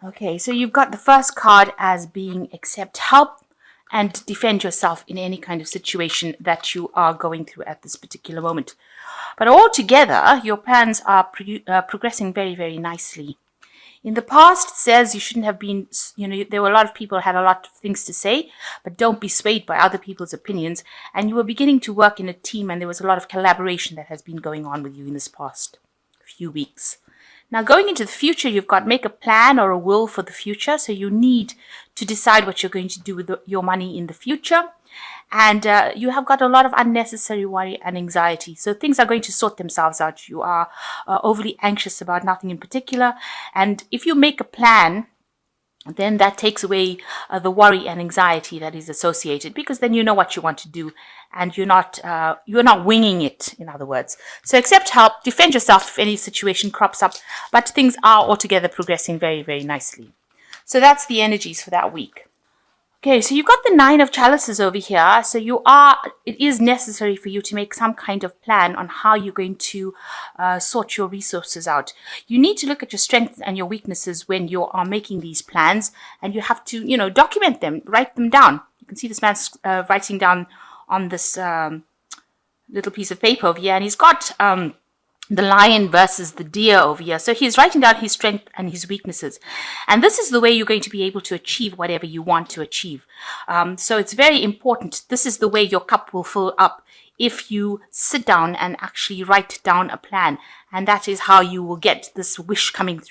Okay, so you've got the first card as being accept help and defend yourself in any kind of situation that you are going through at this particular moment. But altogether, your plans are progressing very, very nicely. In the past, it says you shouldn't have been, there were a lot of people who had a lot of things to say, but don't be swayed by other people's opinions. And you were beginning to work in a team, and there was a lot of collaboration that has been going on with you in this past few weeks. Now, going into the future, you've got make a plan or a will for the future. So you need to decide what you're going to do with your money in the future. And you have got a lot of unnecessary worry and anxiety. So things are going to sort themselves out. You are overly anxious about nothing in particular. And if you make a plan, then that takes away the worry and anxiety that is associated, because then you know what you want to do and you're not winging it, in other words. So accept help, defend yourself if any situation crops up, but things are altogether progressing very, very nicely. So that's the energies for that week. Okay, so you've got the 9 of chalices over here. So it is necessary for you to make some kind of plan on how you're going to sort your resources out. You need to look at your strengths and your weaknesses when you are making these plans, and you have to, document them, write them down. You can see this man's writing down on this little piece of paper over here, and he's got the lion versus the deer over here. So he's writing down his strength and his weaknesses. And this is the way you're going to be able to achieve whatever you want to achieve. So it's very important. This is the way your cup will fill up if you sit down and actually write down a plan. And that is how you will get this wish coming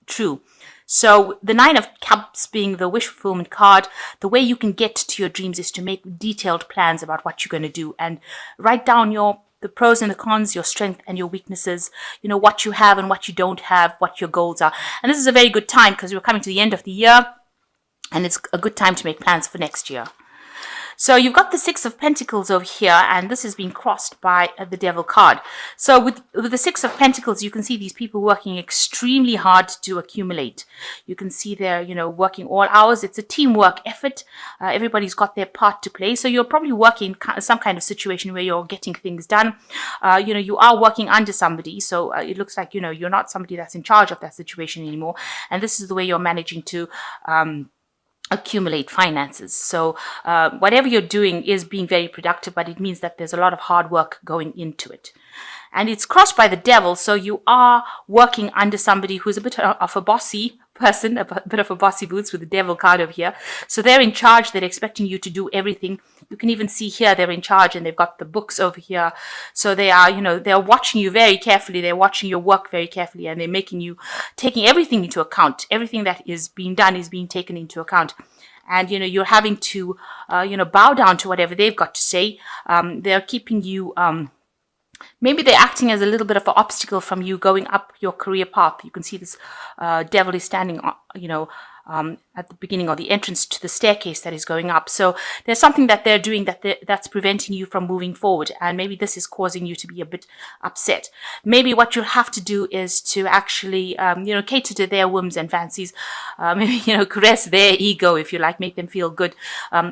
true. So the 9 of Cups being the wish fulfillment card, the way you can get to your dreams is to make detailed plans about what you're going to do and write down the pros and the cons, your strength and your weaknesses, what you have and what you don't have, what your goals are. And this is a very good time because we're coming to the end of the year, and it's a good time to make plans for next year. So you've got the 6 of Pentacles over here, and this is being crossed by the Devil card. So with the 6 of Pentacles, you can see these people working extremely hard to accumulate. You can see they're, working all hours. It's a teamwork effort. Everybody's got their part to play. So you're probably working some kind of situation where you're getting things done. You are working under somebody. So it looks like, you're not somebody that's in charge of that situation anymore. And this is the way you're managing to accumulate finances. So whatever you're doing is being very productive, but it means that there's a lot of hard work going into it. And it's crossed by the Devil, so you are working under somebody who's a bit of a bossy person, a bit of a bossy boots with the Devil card over here. So they're in charge, they're expecting you to do everything. You can even see here they're in charge, and they've got the books over here. So they are, they're watching you very carefully, they're watching your work very carefully, and they're taking everything into account. Everything that is being done is being taken into account. And, you're having to, bow down to whatever they've got to say. They're keeping you, maybe they're acting as a little bit of an obstacle from you going up your career path. You can see this Devil is standing, at the beginning or the entrance to the staircase that is going up. So there's something that they're doing that's preventing you from moving forward. And maybe this is causing you to be a bit upset. Maybe what you'll have to do is to actually, cater to their whims and fancies. Maybe, caress their ego, if you like, make them feel good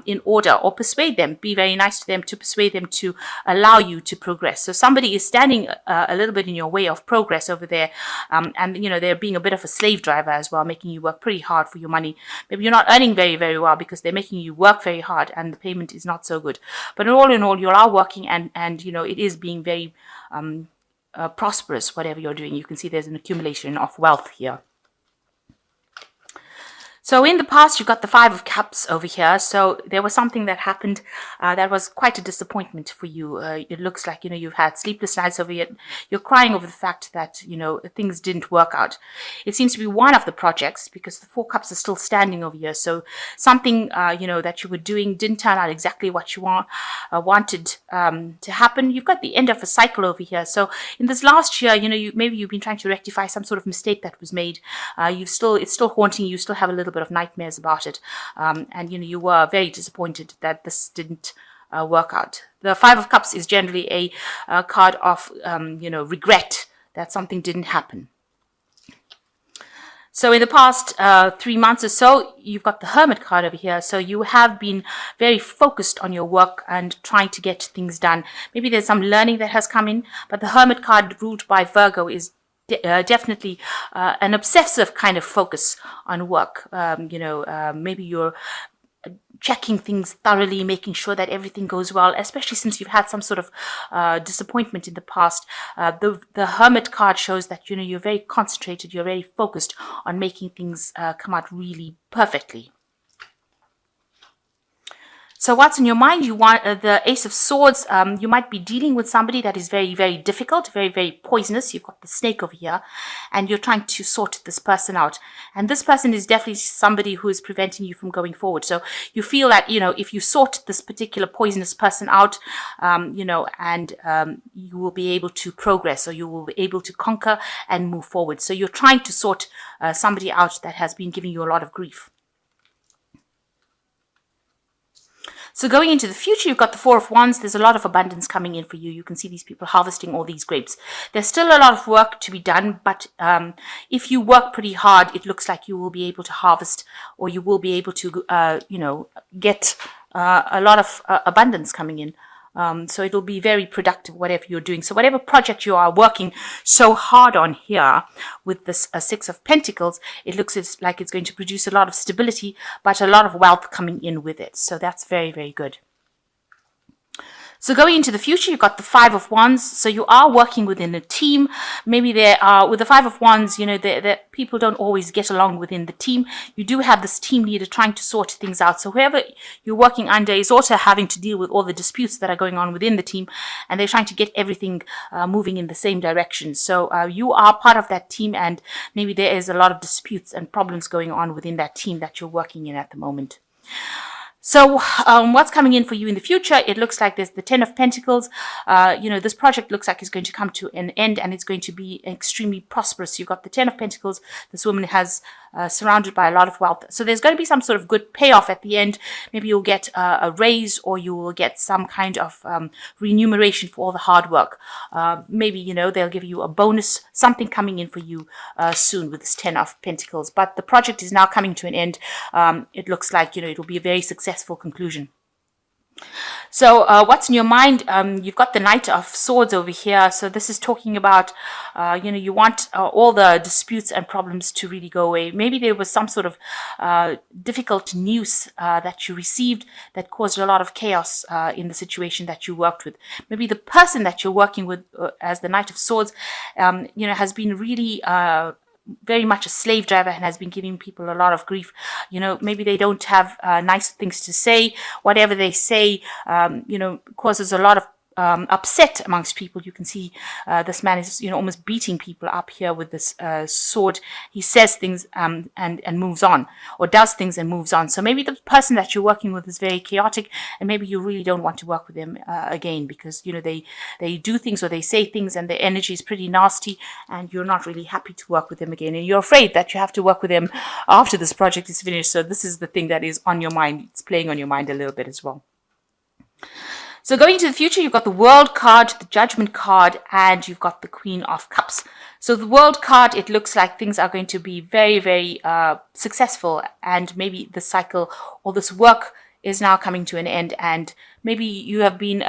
in order, or persuade them. Be very nice to them to persuade them to allow you to progress. So somebody is standing a little bit in your way of progress over there. And, they're being a bit of a slave driver as well, making you work pretty hard for your money. Maybe you're not earning very, very well because they're making you work very hard and the payment is not so good. But in all, you are working and it is being very prosperous, whatever you're doing. You can see there's an accumulation of wealth here. So in the past, you've got the 5 of Cups over here. So there was something that happened that was quite a disappointment for you. It looks like, you've had sleepless nights over here. You're crying over the fact that, things didn't work out. It seems to be one of the projects because the 4 Cups are still standing over here. So something, that you were doing didn't turn out exactly what you wanted to happen. You've got the end of a cycle over here. So in this last year, maybe you've been trying to rectify some sort of mistake that was made. It's still haunting you. You still have a little bit of nightmares about it, and you were very disappointed that this didn't work out. The 5 of Cups is generally a card of regret that something didn't happen. So in the past 3 months or so, you've got the Hermit card over here. So you have been very focused on your work and trying to get things done. Maybe there's some learning that has come in, but the Hermit card ruled by Virgo is definitely an obsessive kind of focus on work. Maybe you're checking things thoroughly, making sure that everything goes well, especially since you've had some sort of disappointment in the past. The Hermit card shows that, you're very concentrated, you're very focused on making things come out really perfectly. So what's in your mind? You want the Ace of Swords. You might be dealing with somebody that is very, very difficult, very, very poisonous. You've got the snake over here, and you're trying to sort this person out. And this person is definitely somebody who is preventing you from going forward. So you feel that, if you sort this particular poisonous person out, you will be able to progress, or you will be able to conquer and move forward. So you're trying to sort somebody out that has been giving you a lot of grief. So going into the future, you've got the Four of Wands. There's a lot of abundance coming in for you. You can see these people harvesting all these grapes. There's still a lot of work to be done, but if you work pretty hard, it looks like you will be able to harvest, or you will be able to, get a lot of abundance coming in. So it'll be very productive, whatever you're doing. So whatever project you are working so hard on here with this Six of Pentacles, it looks like it's going to produce a lot of stability, but a lot of wealth coming in with it. So that's very, very good. So going into the future, you've got the Five of Wands. So you are working within a team. Maybe there are, with the Five of Wands, the people don't always get along within the team. You do have this team leader trying to sort things out. So whoever you're working under is also having to deal with all the disputes that are going on within the team, and they're trying to get everything moving in the same direction. So you are part of that team, and maybe there is a lot of disputes and problems going on within that team that you're working in at the moment. So what's coming in for you in the future? It looks like there's the Ten of Pentacles. This project looks like it's going to come to an end, and it's going to be extremely prosperous. You've got the Ten of Pentacles. This woman has surrounded by a lot of wealth. So there's going to be some sort of good payoff at the end. Maybe you'll get a raise, or you will get some kind of remuneration for all the hard work. Maybe, they'll give you a bonus, something coming in for you soon with this Ten of Pentacles. But the project is now coming to an end. It looks like, it'll be a very successful conclusion. So what's in your mind? You've got the Knight of Swords over here. So this is talking about, you want all the disputes and problems to really go away. Maybe there was some sort of difficult news that you received that caused a lot of chaos in the situation that you worked with. Maybe the person that you're working with as the Knight of Swords, has been really very much a slave driver and has been giving people a lot of grief. Maybe they don't have nice things to say. Whatever they say, causes a lot of upset amongst people. You can see this man is almost beating people up here with this sword. He says things and moves on, or does things and moves on. So maybe the person that you're working with is very chaotic, and maybe you really don't want to work with them again, because they do things or they say things and their energy is pretty nasty, and you're not really happy to work with them again, and you're afraid that you have to work with them after this project is finished. So this is the thing that is on your mind. It's playing on your mind a little bit as well. So going into the future, you've got the World card, the Judgment card, and you've got the Queen of Cups. So the World card, it looks like things are going to be very, very successful, and maybe the cycle or this work is now coming to an end, and maybe you have been,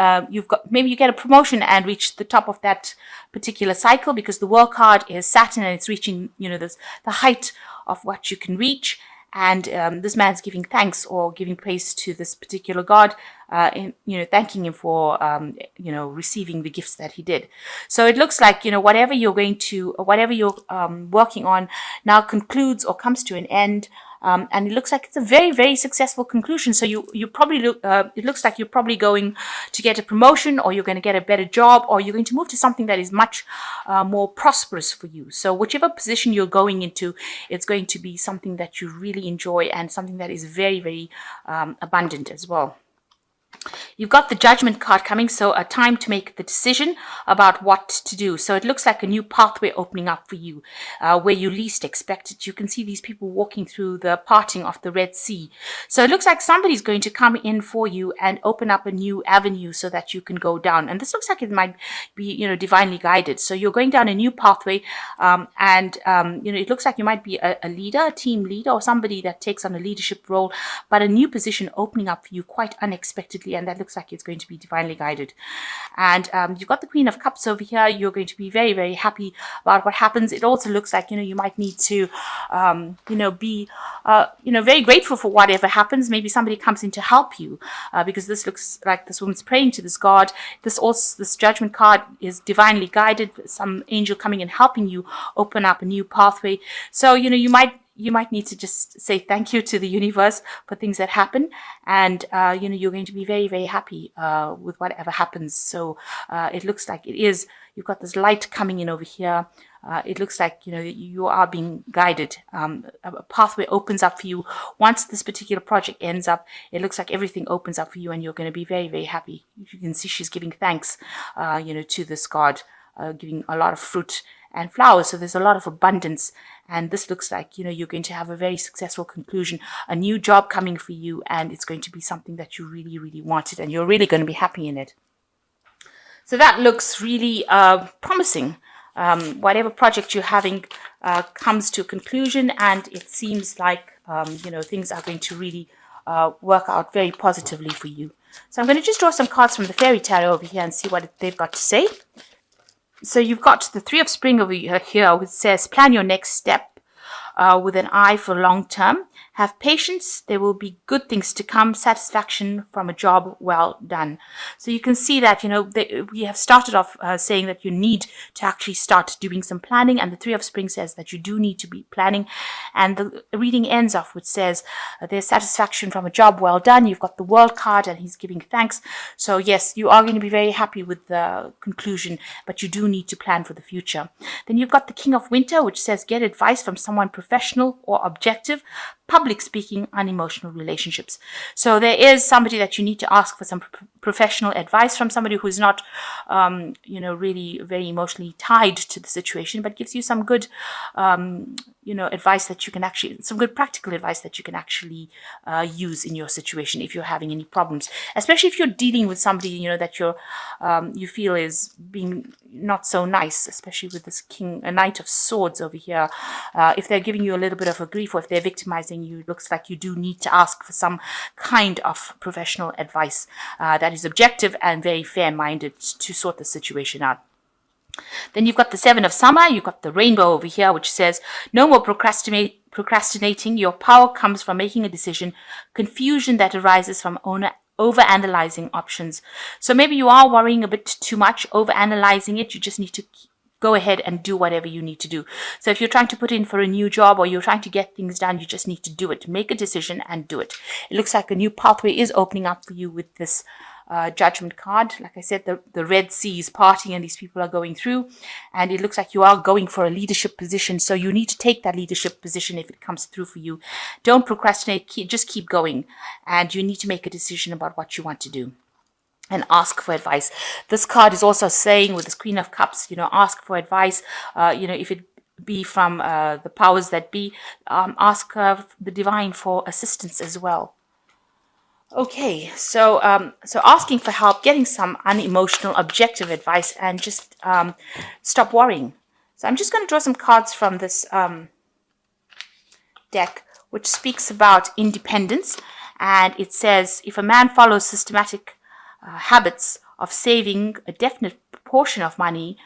maybe you get a promotion and reach the top of that particular cycle, because the World card is Saturn, and it's reaching, the height of what you can reach. And this man's giving thanks or giving praise to this particular god, thanking him for, receiving the gifts that he did. So it looks like, whatever you're working on now concludes or comes to an end. And it looks like it's a very, very successful conclusion. So you probably it looks like you're probably going to get a promotion, or you're going to get a better job, or you're going to move to something that is much more prosperous for you. So whichever position you're going into, it's going to be something that you really enjoy, and something that is very, very abundant as well. You've got the Judgment card coming, so a time to make the decision about what to do. So it looks like a new pathway opening up for you, where you least expect it. You can see these people walking through the parting of the Red Sea. So it looks like somebody's going to come in for you and open up a new avenue so that you can go down. And this looks like it might be, divinely guided. So you're going down a new pathway, it looks like you might be a leader, a team leader, or somebody that takes on a leadership role, but a new position opening up for you quite unexpectedly. absolutely. And that looks like it's going to be divinely guided. And you've got the Queen of Cups over here. You're going to be very, very happy about what happens. It also looks like, you might need to, be, very grateful for whatever happens. Maybe somebody comes in to help you because this looks like this woman's praying to this god. This Judgment card is divinely guided. Some angel coming and helping you open up a new pathway. So, you might need to just say thank you to the universe for things that happen. And, you're going to be very, very happy with whatever happens. So it looks like you've got this light coming in over here. It looks like, you are being guided. A pathway opens up for you. Once this particular project ends up, it looks like everything opens up for you and you're going to be very, very happy. You can see she's giving thanks, to this god, giving a lot of fruit and flowers. So there's a lot of abundance. And this looks like, you're going to have a very successful conclusion, a new job coming for you. And it's going to be something that you really, really wanted. And you're really going to be happy in it. So that looks really promising. Whatever project you're having comes to a conclusion, and it seems like things are going to really work out very positively for you. So I'm going to just draw some cards from the Fairy Tarot over here and see what they've got to say. So you've got the Three of Spring over here, which says plan your next step with an eye for long term. Have patience. There will be good things to come. Satisfaction from a job well done. So you can see that, we have started off saying that you need to actually start doing some planning. And the Three of Spring says that you do need to be planning. And the reading ends off, which says there's satisfaction from a job well done. You've got the World card and he's giving thanks. So yes, you are going to be very happy with the conclusion, but you do need to plan for the future. Then you've got the King of Winter, which says get advice from someone professional or objective. Public speaking, unemotional relationships. So there is somebody that you need to ask for some professional advice from, somebody who's not, really very emotionally tied to the situation, but gives you some good, advice that you can actually, some good practical advice that you can actually use in your situation if you're having any problems, especially if you're dealing with somebody, that you feel is being not so nice, especially with this a Knight of Swords over here. If they're giving you a little bit of a grief, or if they're victimizing you, it looks like you do need to ask for some kind of professional advice that is objective and very fair-minded to sort the situation out. Then you've got the Seven of Summer. You've got the Rainbow over here, which says no more procrastinating. Your power comes from making a decision. Confusion that arises from over-analyzing options. So maybe you are worrying a bit too much, over-analyzing it. You just need to go ahead and do whatever you need to do. So if you're trying to put in for a new job, or you're trying to get things done, you just need to do it. Make a decision and do it. It looks like a new pathway is opening up for you with this Judgment card. Like I said, the Red Sea is parting and these people are going through, and it looks like you are going for a leadership position. So you need to take that leadership position if it comes through for you. Don't procrastinate. Just keep going, and you need to make a decision about what you want to do and ask for advice. This card is also saying, with this Queen of Cups, ask for advice. If it be from the powers that be, ask the divine for assistance as well. Okay, so asking for help, getting some unemotional, objective advice, and just stop worrying. So I'm just going to draw some cards from this deck, which speaks about independence. And it says, if a man follows systematic habits of saving a definite proportion of money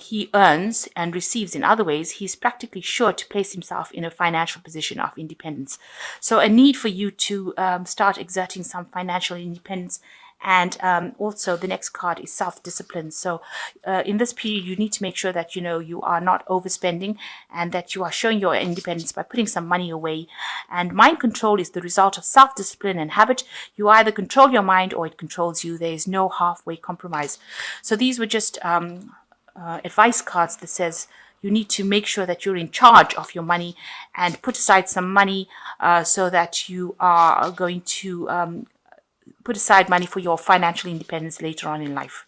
he earns and receives in other ways, he's practically sure to place himself in a financial position of independence. So a need for you to start exerting some financial independence. And also the next card is self-discipline. So in this period, you need to make sure that, you are not overspending, and that you are showing your independence by putting some money away. And mind control is the result of self-discipline and habit. You either control your mind or it controls you. There is no halfway compromise. So these were just advice cards that says you need to make sure that you're in charge of your money and put aside some money so that you are going to put aside money for your financial independence later on in life.